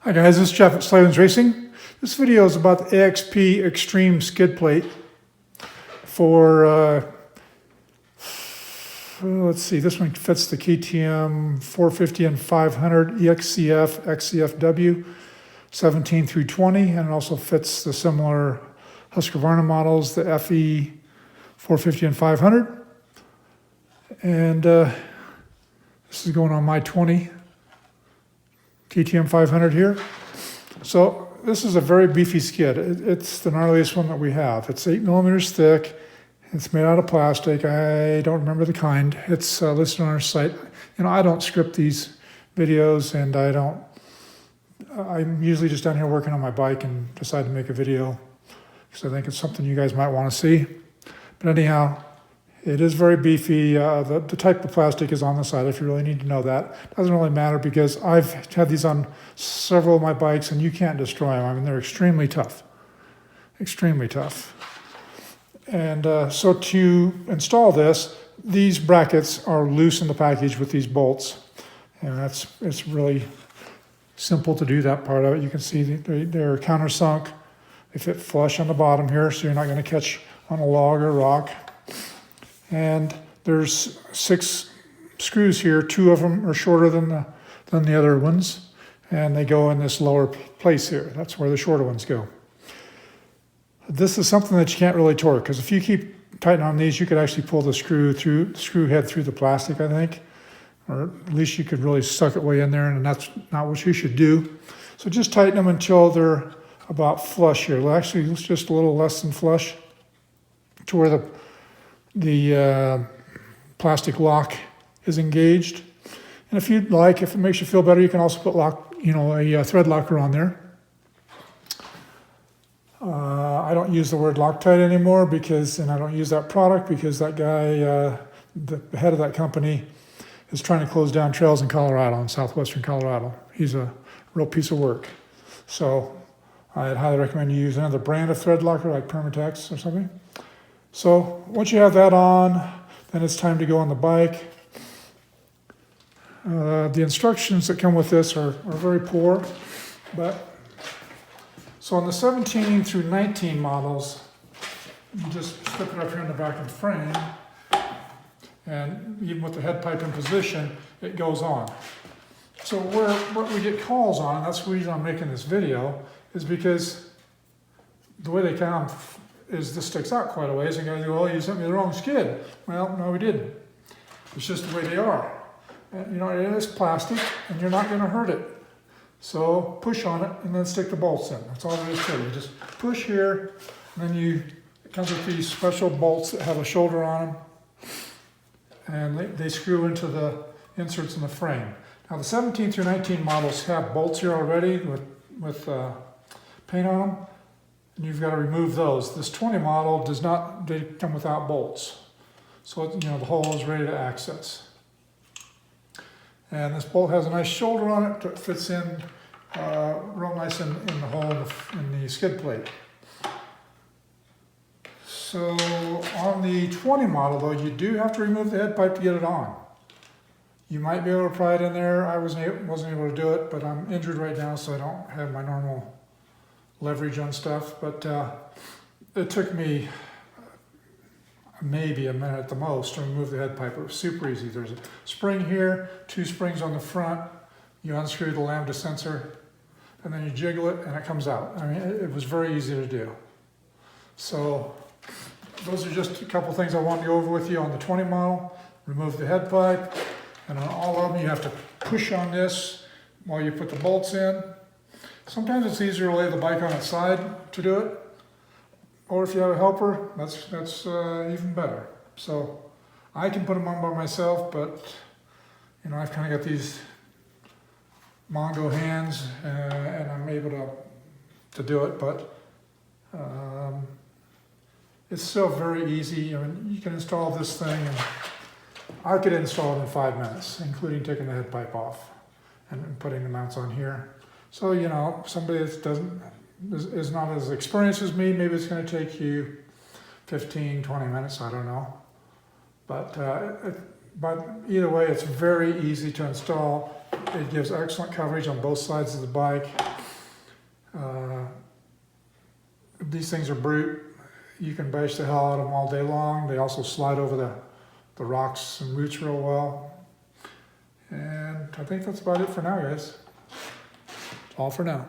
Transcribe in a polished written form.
Hi guys, this is Jeff at Slavens Racing. This video is about the AXP Xtreme skid plate for, let's see, this one fits the KTM 450 and 500 EXCF, XCFW 17 through 20, and it also fits the similar Husqvarna models, the FE 450 and 500. And this is going on my 20 KTM 500 here. So this is a very beefy skid. It's the gnarliest one that we have. It's 8 millimeters thick. It's made out of plastic. I don't remember the kind. It's listed on our site. You know, I don't script these videos, and I'm usually just down here working on my bike and decide to make a video because I think it's something you guys might want to see. But anyhow, it is very beefy. The type of plastic is on the side if you really need to know that. Doesn't really matter because I've had these on several of my bikes and you can't destroy them. I mean, they're extremely tough. Extremely tough. And so to install this, these brackets are loose in the package with these bolts. And it's really simple to do that part of it. You can see they're countersunk. They fit flush on the bottom here, so you're not going to catch on a log or rock. And there's 6 screws here. 2 of them are shorter than the other ones, and they go in this lower place here. That's where the shorter ones go. This is something that you can't really torque, because if you keep tightening on these, you could actually pull the screw head through the plastic, I think, or at least you could really suck it way in there, and that's not what you should do. So just tighten them until they're about flush here. Well, actually, it's just a little less than flush to where the plastic lock is engaged. And if you'd like, if it makes you feel better, you can also put a thread locker on there. I don't use the word Loctite anymore and I don't use that product because that guy, the head of that company, is trying to close down trails in Colorado, in southwestern Colorado. He's a real piece of work. So I'd highly recommend you use another brand of thread locker like Permatex or something. So once you have that on, then it's time to go on the bike. The instructions that come with this are very poor, but so on the 17 through 19 models, you just slip it up here in the back of the frame, and even with the head pipe in position, it goes on. So what we get calls on, and that's the reason I'm making this video, is because the way they come is this sticks out quite a ways, and guys go, "Well, you sent me the wrong skid." Well, no, we didn't. It's just the way they are. And, it is plastic, and you're not going to hurt it. So push on it, and then stick the bolts in. That's all there is to it. You just push here, and then it comes with these special bolts that have a shoulder on them, and they screw into the inserts in the frame. Now, the 17 through 19 models have bolts here already with paint on them. And you've got to remove those. This 20 model does not, they come without bolts. So, the hole is ready to access. And this bolt has a nice shoulder on it that fits in real nice in the hole in the skid plate. So on the 20 model though, you do have to remove the head pipe to get it on. You might be able to pry it in there. I wasn't able to do it, but I'm injured right now, so I don't have my normal leverage on stuff, but it took me maybe a minute at the most to remove the head pipe. It was super easy. There's a spring here, 2 springs on the front. You unscrew the lambda sensor, and then you jiggle it, and it comes out. I mean, it was very easy to do. So those are just a couple things I wanted to go over with you on the 20 model. Remove the head pipe, and on all of them, you have to push on this while you put the bolts in. Sometimes it's easier to lay the bike on its side to do it, or if you have a helper, that's even better. So I can put them on by myself, but I've kind of got these Mongo hands, and I'm able to do it. But it's still very easy. You can install this thing, and I could install it in 5 minutes, including taking the head pipe off and putting the mounts on here. So, somebody that is not as experienced as me, maybe it's going to take you 15, 20 minutes, I don't know. But either way, it's very easy to install. It gives excellent coverage on both sides of the bike. These things are brute. You can bash the hell out of them all day long. They also slide over the rocks and roots real well. And I think that's about it for now, guys. All for now.